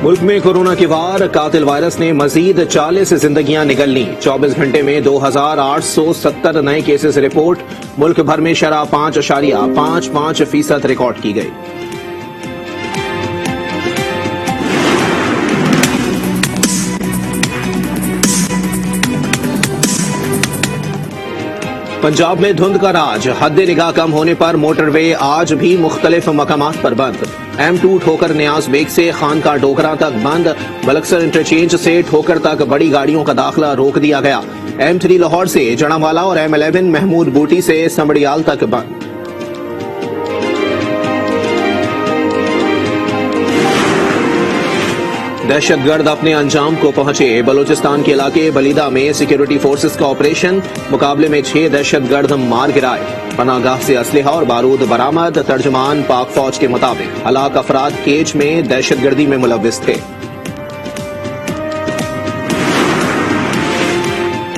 मुल्क में कोरोना के वार कातिल वायरस ने मजीद 40 जिंदगियां निगल ली। 24 घंटे में 2870 नए केसेस रिपोर्ट। मुल्क भर में शरह 5.55% रिकॉर्ड की गई। पंजाब में धुंध का राज, हद निगाह कम होने पर मोटरवे आज भी मुख्तलिफ मकामात पर बंद। M2 ठोकर न्याज बेग से खानका डोगरा तक बंद। बलक्सर इंटरचेंज से ठोकर तक बड़ी गाड़ियों का दाखिला रोक दिया गया। M3 लाहौर से जड़ावाला और M11 महमूद बूटी से समड़ियाल तक बंद। दहशतगर्द अपने अंजाम को पहुंचे। बलूचिस्तान के इलाके बलीदा में सिक्योरिटी फोर्सेस का ऑपरेशन, मुकाबले में 6 दहशतगर्द मार गिराए। पनागाह से असलहा और बारूद बरामद। तर्जमान पाक फौज के मुताबिक हलाक अफराद केज में दहशतगर्दी में मुलव्विस थे।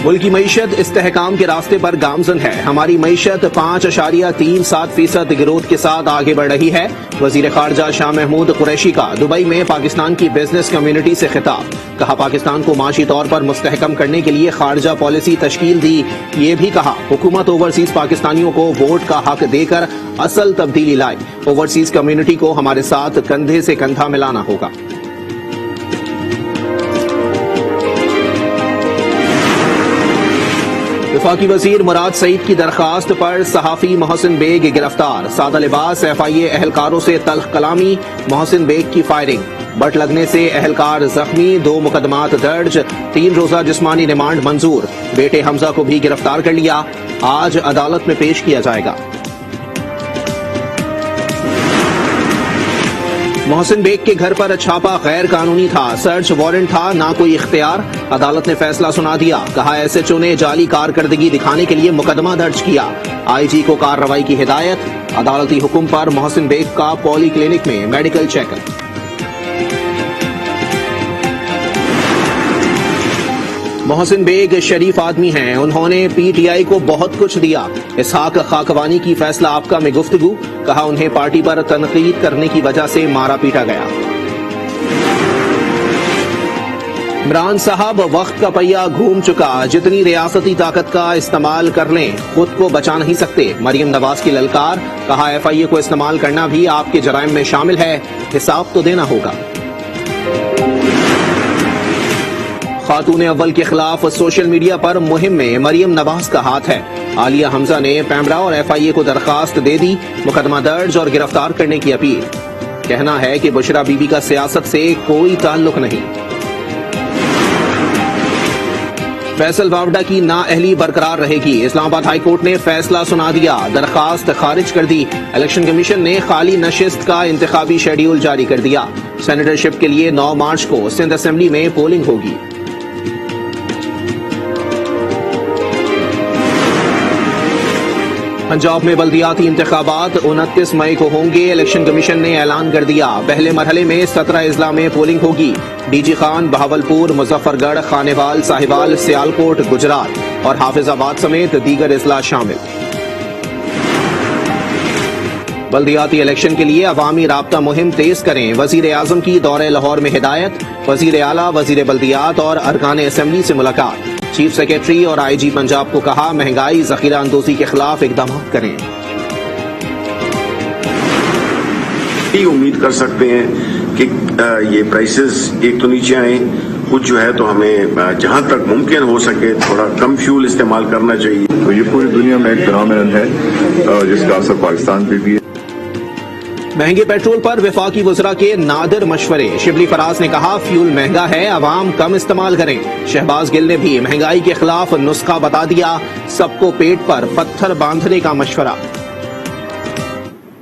मुल्क की मईशत इस्तेहकाम के रास्ते पर गामजन है। हमारी मईशत 5.37% गिरोथ के साथ आगे बढ़ रही है। वजीर खारजा शाह महमूद कुरैशी का दुबई में पाकिस्तान की बिजनेस कम्युनिटी से खिताब। कहा, पाकिस्तान को माशी तौर पर मुस्तहकम करने के लिए खारजा पॉलिसी तश्कील दी। ये भी कहा, हुकूमत ओवरसीज पाकिस्तानियों को वोट का हक देकर असल तब्दीली लाई। ओवरसीज कम्युनिटी को हमारे साथ कंधे से कंधा मिलाना होगा। वफाकी वजीर मुराद सईद की दरखास्त पर सहाफी मोहसिन बेग गिरफ्तार। सादा लिबास FIA एहलकारों से तल्ख कलामी, मोहसिन बेग की फायरिंग। बट लगने से एहलकार जख्मी, 2 मुकदमात दर्ज। 3 रोजा जिस्मानी रिमांड मंजूर। बेटे हमजा को भी गिरफ्तार कर लिया। आज अदालत में पेश किया जाएगा। मोहसिन बेग के घर पर छापा गैर कानूनी था। सर्च वारंट था, ना कोई इख्तियार। अदालत ने फैसला सुना दिया। कहा, SHO ने जाली कारकर्दगी दिखाने के लिए मुकदमा दर्ज किया। IG को कार्रवाई की हिदायत। अदालती हुक्म पर मोहसिन बेग का पॉली क्लिनिक में मेडिकल चेकअप। मोहसिन बेग शरीफ आदमी हैं। उन्होंने PTI को बहुत कुछ दिया। इसहाक खाकवानी की फैसला आपका में गुफ्तगू। कहा, उन्हें पार्टी पर तनकीद करने की वजह से मारा पीटा गया। इमरान साहब, वक्त का पहिया घूम चुका। जितनी रियासती ताकत का इस्तेमाल कर लें, खुद को बचा नहीं सकते। मरियम नवाज की ललकार। कहा, FIA को इस्तेमाल करना भी आपके जराइम में शामिल है। हिसाब तो देना होगा। खातून अव्वल के खिलाफ सोशल मीडिया पर मुहिम में मरियम नवाज का हाथ है। आलिया हमजा ने पैमरा और FIA को दरखास्त दे दी। मुकदमा दर्ज और गिरफ्तार करने की अपील। कहना है कि बुशरा बीबी का सियासत से कोई ताल्लुक नहीं। फैसल वावडा की नाअहली बरकरार रहेगी। इस्लामाबाद हाई कोर्ट ने फैसला सुना दिया। दरखास्त खारिज कर दी। इलेक्शन कमीशन ने खाली नशिस्त का इंतखाबी शेड्यूल जारी कर दिया। सेनेटरशिप के लिए 9 मार्च को सिंध असेंबली में पोलिंग होगी। पंजाब में बल्दियाती इंतखाबात 29 मई को होंगे। इलेक्शन कमीशन ने ऐलान कर दिया। पहले मरहले में 17 अजला में पोलिंग होगी। DG खान, बहावलपुर, मुजफ्फरगढ़, खानेवाल, साहिवाल, सियालकोट, गुजरात और हाफिजाबाद समेत दीगर अजला शामिल। बल्दियाती इलेक्शन के लिए अवामी राब्ता मुहिम तेज करें। वजीर आजम की दौरे लाहौर में हिदायत। वजीर आला, वजीर बल्दियात और अरकान असेंबली से मुलाकात। चीफ सेक्रेटरी और IG पंजाब को कहा, महंगाई जखीरा अंदोजी के खिलाफ इकदाम करें। उम्मीद कर सकते हैं कि ये प्राइसेस एक तो नीचे आए, कुछ जो है तो हमें जहां तक मुमकिन हो सके थोड़ा कम फ्यूल इस्तेमाल करना चाहिए। तो ये पूरी दुनिया में एक फिनोमेनन है जिसका असर पाकिस्तान पे भी है। महंगे पेट्रोल पर वफाकी वज़रा के नादिर मशवरे। शिबली फराज ने कहा, फ्यूल महंगा है, अवाम कम इस्तेमाल करें। शहबाज गिल ने भी महंगाई के खिलाफ नुस्खा बता दिया। सबको पेट पर पत्थर बांधने का मशवरा।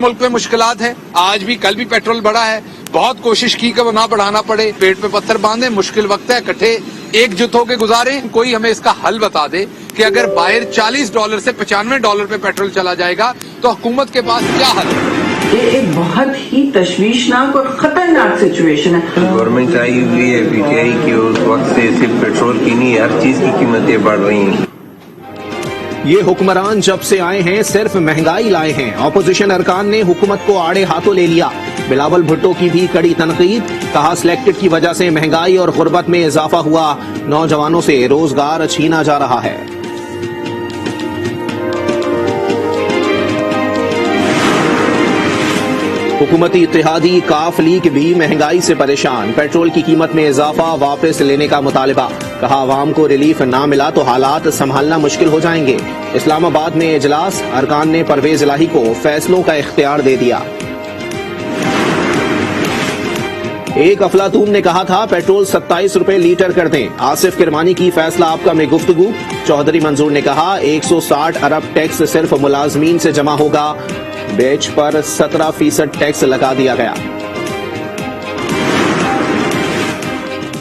मुल्क में मुश्किलात है, आज भी कल भी पेट्रोल बढ़ा है। बहुत कोशिश की कि वो ना बढ़ाना पड़े। पेट पे पत्थर बांधे, मुश्किल वक्त है, इकट्ठे एकजुट होकर गुजारे। कोई हमें इसका हल बता दे कि अगर बाहर $40 से $95 पे पेट्रोल चला जाएगा तो हुकूमत के पास क्या हल है। ये एक बहुत ही तशवीशनाक और खतरनाक सिचुएशन है। गवर्नमेंट आई हुई है PTI की, उस वक्त से सिर्फ पेट्रोल की नहीं हर चीज की कीमतें बढ़ रही हैं। یہ حکمران جب سے آئے ہیں صرف مہنگائی لائے ہیں. اپوزیشن ارکان نے حکومت کو آڑے ہاتھوں لے لیا. بلاول بھٹو کی بھی کڑی تنقید. کہا سلیکٹڈ کی وجہ سے مہنگائی اور غربت میں اضافہ ہوا. نوجوانوں سے روزگار چھینا جا رہا ہے. حکومتی اتحادی کاف لیگ بھی مہنگائی سے پریشان. پیٹرول کی قیمت میں اضافہ واپس لینے کا مطالبہ. کہا عوام کو ریلیف نہ ملا تو حالات سنبھالنا مشکل ہو جائیں گے. اسلام آباد میں اجلاس. ارکان نے پرویز الہی کو فیصلوں کا اختیار دے دیا. ایک افلاطون نے کہا تھا پیٹرول 27 روپے لیٹر کر دیں. آصف کرمانی کی فیصلہ آپ کا میں گفتگو. چودھری منظور نے کہا 160 ارب ٹیکس صرف ملازمین سے جمع ہوگا. بیچ پر 17% ٹیکس لگا دیا گیا.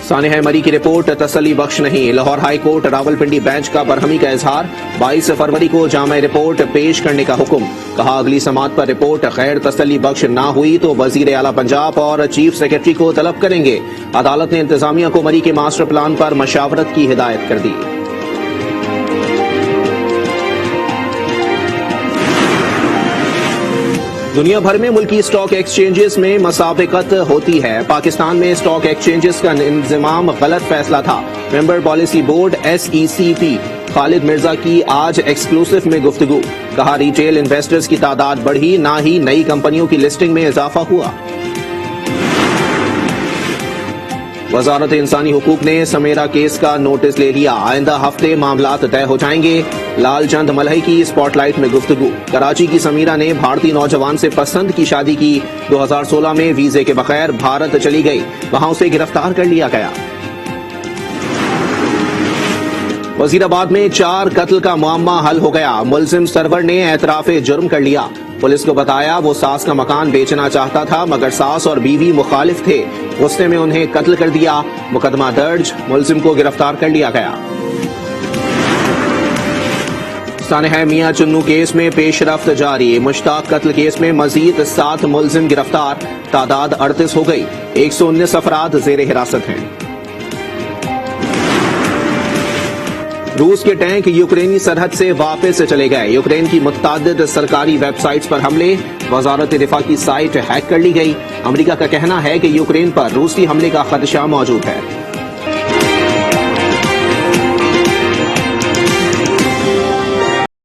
سانحہ مری کی رپورٹ تسلی بخش نہیں. Lahore high court Rawalpindi bench کا برہمی کا اظہار. 22 فروری کو جامع رپورٹ پیش کرنے کا حکم. کہا اگلی سماعت پر رپورٹ غیر تسلی بخش نہ ہوئی تو وزیر اعلیٰ پنجاب اور چیف سیکرٹری کو طلب کریں گے. عدالت نے انتظامیہ کو مری کے ماسٹر پلان پر مشاورت کی ہدایت کر دی. دنیا بھر میں ملکی اسٹاک ایکسچینجز میں مسابقت ہوتی ہے. پاکستان میں اسٹاک ایکسچینجز کا انضمام غلط فیصلہ تھا. ممبر پالیسی بورڈ SECP خالد مرزا کی آج ایکسکلوسیو میں گفتگو. کہا ریٹیل انویسٹرز کی تعداد بڑھی نہ ہی نئی کمپنیوں کی لسٹنگ میں اضافہ ہوا. وزارت انسانی حقوق نے سمیرا کیس کا نوٹس لے لیا. آئندہ ہفتے معاملات طے ہو جائیں گے. لال چند ملہی کی اسپاٹ لائٹ میں گفتگو. کراچی کی سمیرا نے بھارتی نوجوان سے پسند کی شادی کی. 2016 میں ویزے کے بغیر بھارت چلی گئی. وہاں اسے گرفتار کر لیا گیا. وزیر آباد میں 4 قتل کا معمہ حل ہو گیا. ملزم سرور نے اعتراف جرم کر لیا. پولیس کو بتایا وہ ساس کا مکان بیچنا چاہتا تھا مگر ساس اور بیوی مخالف تھے. غصے میں انہیں قتل کر دیا. مقدمہ درج. ملزم کو گرفتار کر لیا گیا. سانحہ میاں چنو کیس میں پیش رفت جاری. مشتاق قتل کیس میں مزید 7 ملزم گرفتار. تعداد 38 ہو گئی. 119 افراد زیر حراست ہیں. روس کے ٹینک یوکرینی سرحد سے واپس چلے گئے. یوکرین کی متعدد سرکاری ویب سائٹس پر حملے. وزارت دفاع کی سائٹ ہیک کر لی گئی. امریکہ کا کہنا ہے کہ یوکرین پر روسی حملے کا خدشہ موجود ہے.